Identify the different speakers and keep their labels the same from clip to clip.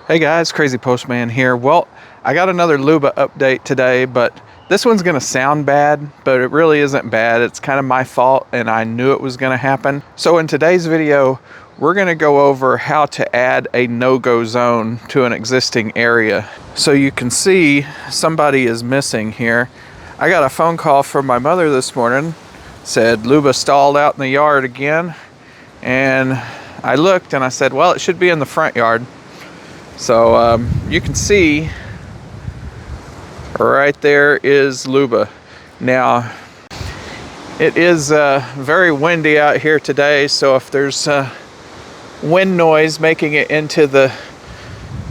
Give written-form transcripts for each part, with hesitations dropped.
Speaker 1: Hey guys, Crazy Postman here. Well, I got another Luba update today, but this one's gonna sound bad, but it really isn't bad. It's kind of my fault and I knew it was gonna happen. So in today's video, we're gonna go over how to add a no-go zone to an existing area. So you can see somebody is missing here. I got a phone call from my mother this morning, said Luba stalled out in the yard again. And I looked and I said, well, it should be in the front yard. So you can see right there is Luba. Now it is very windy out here today, so if there's wind noise making it into the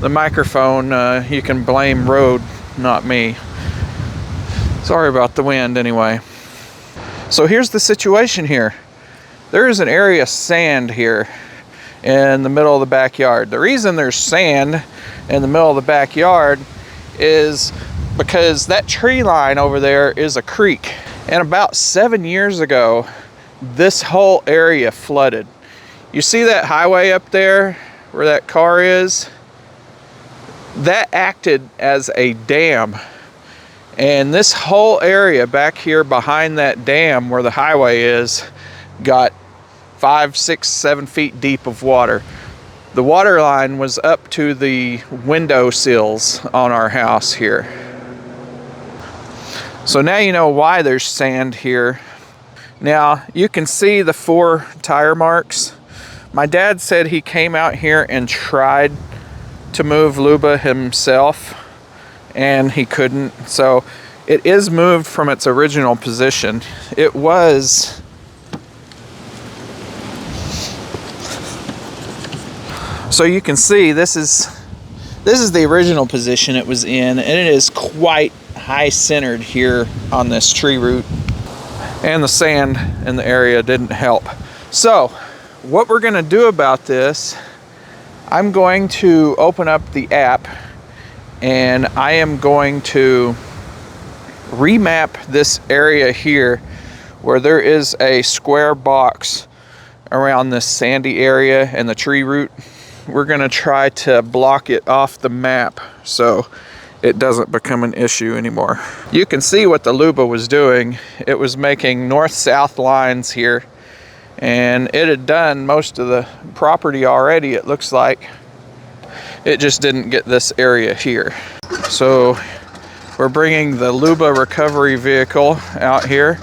Speaker 1: microphone, you can blame road, not me. Sorry about the wind anyway. So here's the situation here. There is an area of sand here in the middle of the backyard. The reason there's sand in the middle of the backyard is because that tree line over there is a creek. And about 7 years ago, this whole area flooded. You see that highway up there where that car is? That acted as a dam. And this whole area back here behind that dam where the highway is got 5, 6, 7 feet deep of water. The water line was up to the window sills on our house here. So now you know why there's sand here. Now you can see the 4 tire marks. My dad said he came out here and tried to move Luba himself and he couldn't. So it is moved from its original position. It was So you can see this is the original position it was in, and it is quite high centered here on this tree root, and the sand in the area didn't help. So what we're going to do about this, I'm going to open up the app and I am going to remap this area here where there is a square box around this sandy area and the tree root. We're gonna try to block it off the map so it doesn't become an issue anymore. You can see what the Luba was doing. It was making north-south lines here, and it had done most of the property already, it looks like. It just didn't get this area here. So we're bringing the Luba recovery vehicle out here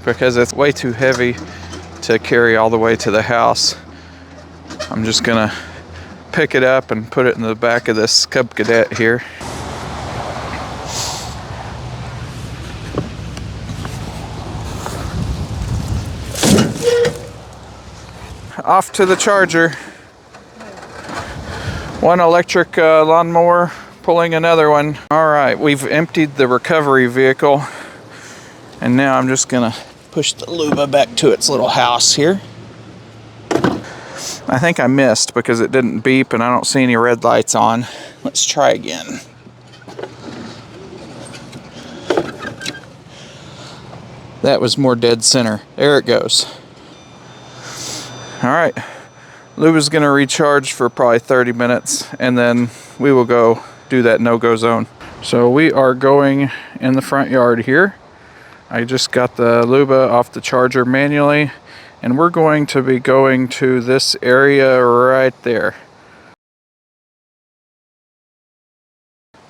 Speaker 1: because it's way too heavy to carry all the way to the house. I'm just gonna pick it up and put it in the back of this Cub Cadet here. Off to the charger. One electric lawnmower pulling another one. All right, we've emptied the recovery vehicle, and now I'm just gonna push the Luba back to its little house here. I think I missed because it didn't beep and I don't see any red lights on. Let's try again. That was more dead center. There it goes. All right, Luba's gonna recharge for probably 30 minutes and then we will go do that no-go zone. So we are going in the front yard here. I just got the Luba off the charger manually, and we're going to be going to this area right there.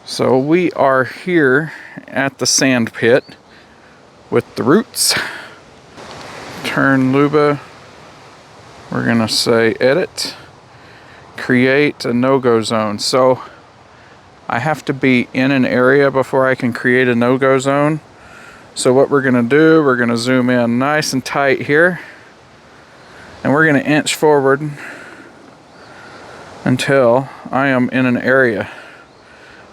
Speaker 1: So we are here at the sand pit with the roots. Turn Luba. We're gonna say edit, create a no-go zone. So I have to be in an area before I can create a no-go zone. So what we're gonna do, we're gonna zoom in nice and tight here. And we're going to inch forward until I am in an area.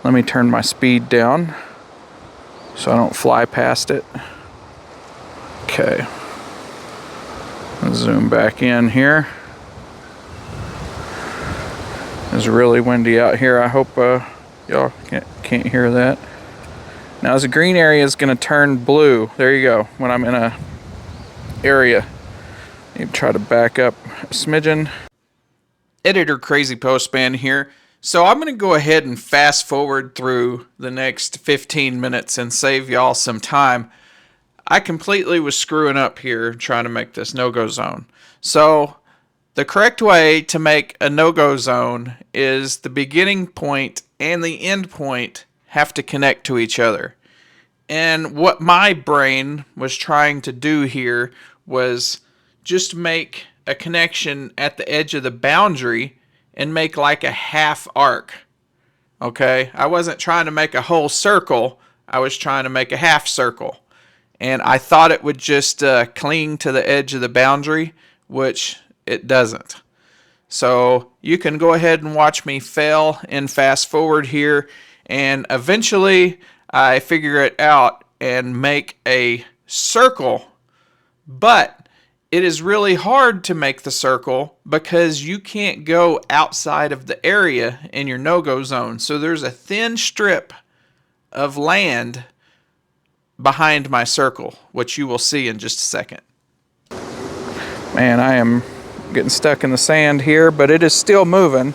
Speaker 1: Let me turn my speed down so I don't fly past it. Okay. Zoom back in here. It's really windy out here. I hope y'all can't hear that. Now as the green area is going to turn blue. There you go. When I'm in a area. You try to back up a smidgen. Editor Crazy Postman here. So I'm going to go ahead and fast forward through the next 15 minutes and save y'all some time. I completely was screwing up here trying to make this no-go zone. So the correct way to make a no-go zone is the beginning point and the end point have to connect to each other. And what my brain was trying to do here was just make a connection at the edge of the boundary and make like a half arc. Okay, I wasn't trying to make a whole circle, I was trying to make a half circle. And I thought it would just cling to the edge of the boundary, which it doesn't. So you can go ahead and watch me fail and fast forward here, and eventually I figure it out and make a circle. But it is really hard to make the circle because you can't go outside of the area in your no-go zone. So there's a thin strip of land behind my circle, which you will see in just a second. Man, I am getting stuck in the sand here, but it is still moving.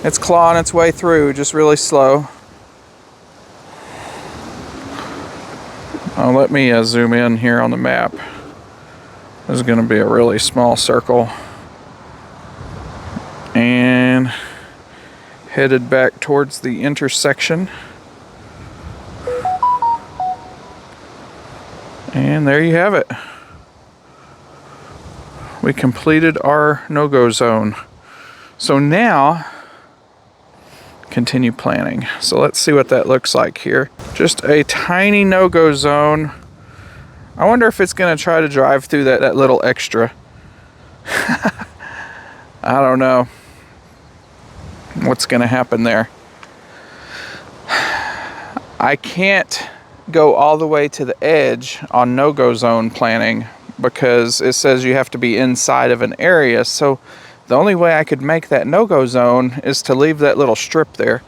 Speaker 1: It's clawing its way through, just really slow. Let me zoom in here on the map. This is going to be a really small circle. And headed back towards the intersection. And there you have it. We completed our no-go zone. So now, continue planning. So let's see what that looks like here. Just a tiny no-go zone. I wonder if it's going to try to drive through that little extra. I don't know what's going to happen there. I can't go all the way to the edge on no-go zone planning because it says you have to be inside of an area. So the only way I could make that no-go zone is to leave that little strip there.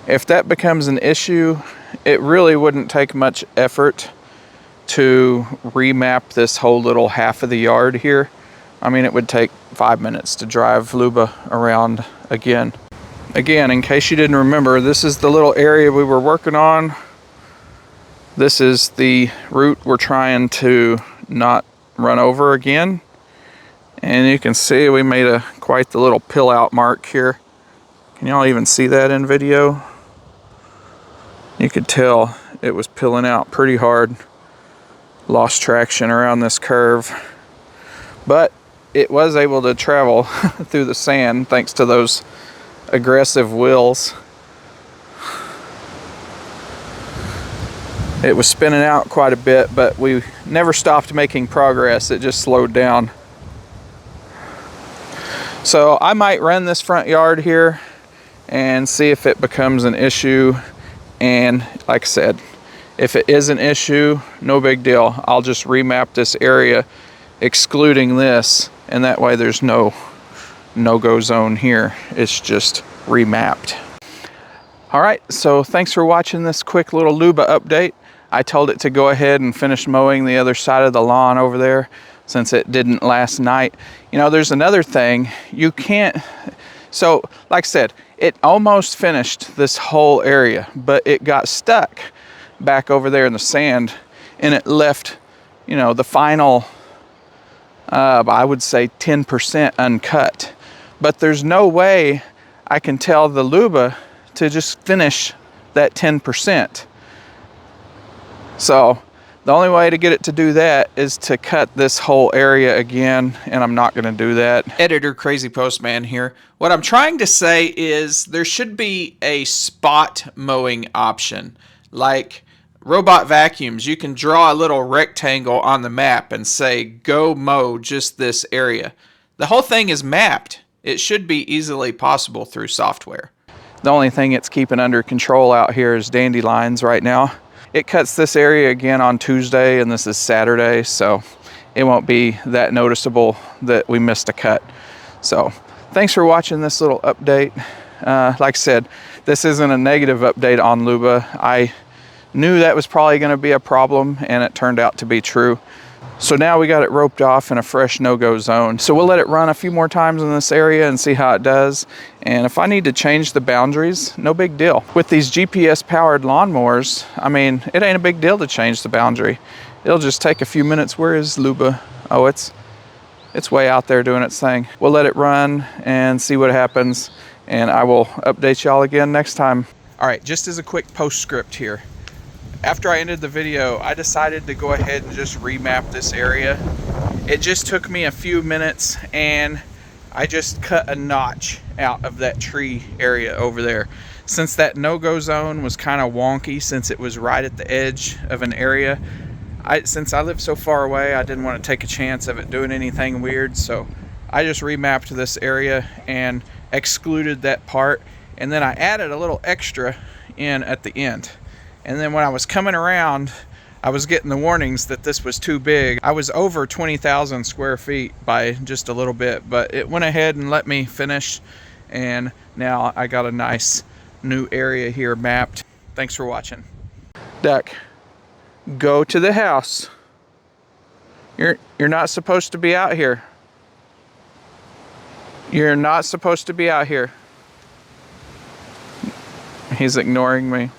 Speaker 1: If that becomes an issue, it really wouldn't take much effort to remap this whole little half of the yard here. I mean, it would take 5 minutes to drive Luba around again. Again, in case you didn't remember, this is the little area we were working on. This is the route we're trying to not run over again. And you can see we made quite the little pill out mark here. Can y'all even see that in video? You could tell it was pilling out pretty hard. Lost traction around this curve, but it was able to travel through the sand thanks to those aggressive wheels. It was spinning out quite a bit, but we never stopped making progress. It just slowed down. So I might run this front yard here and see if it becomes an issue. And like I said, if it is an issue, no big deal. I'll just remap this area excluding this, and that way there's no no-go zone here. It's just remapped. All right, so thanks for watching this quick little Luba update. I told it to go ahead and finish mowing the other side of the lawn over there since it didn't last night. You know, there's another thing. You can't, so like I said, it almost finished this whole area, but it got stuck back over there in the sand, and it left, you know, the final, I would say 10% uncut. But there's no way I can tell the Luba to just finish that 10%. So the only way to get it to do that is to cut this whole area again, and I'm not going to do that. Editor Crazy Postman here. What I'm trying to say is there should be a spot mowing option. Like robot vacuums, you can draw a little rectangle on the map and say, go mow just this area. The whole thing is mapped. It should be easily possible through software. The only thing it's keeping under control out here is dandelions right now. It cuts this area again on Tuesday, and this is Saturday, so it won't be that noticeable that we missed a cut. So thanks for watching this little update. Like I said, this isn't a negative update on Luba. I knew that was probably going to be a problem, and it turned out to be true. So now we got it roped off in a fresh no-go zone. So we'll let it run a few more times in this area and see how it does. And if I need to change the boundaries, no big deal. With these GPS powered lawnmowers, I mean, it ain't a big deal to change the boundary. It'll just take a few minutes. Where is Luba? Oh, it's way out there doing its thing. We'll let it run and see what happens. And I will update y'all again next time. All right, just as a quick postscript here. After I ended the video, I decided to go ahead and just remap this area. It just took me a few minutes and I just cut a notch out of that tree area over there. Since that no-go zone was kind of wonky, since it was right at the edge of an area, since I live so far away, I didn't want to take a chance of it doing anything weird, so I just remapped this area and excluded that part, and then I added a little extra in at the end. And then when I was coming around, I was getting the warnings that this was too big. I was over 20,000 square feet by just a little bit, but it went ahead and let me finish. And now I got a nice new area here mapped. Thanks for watching. Duck, go to the house. You're not supposed to be out here. You're not supposed to be out here. He's ignoring me.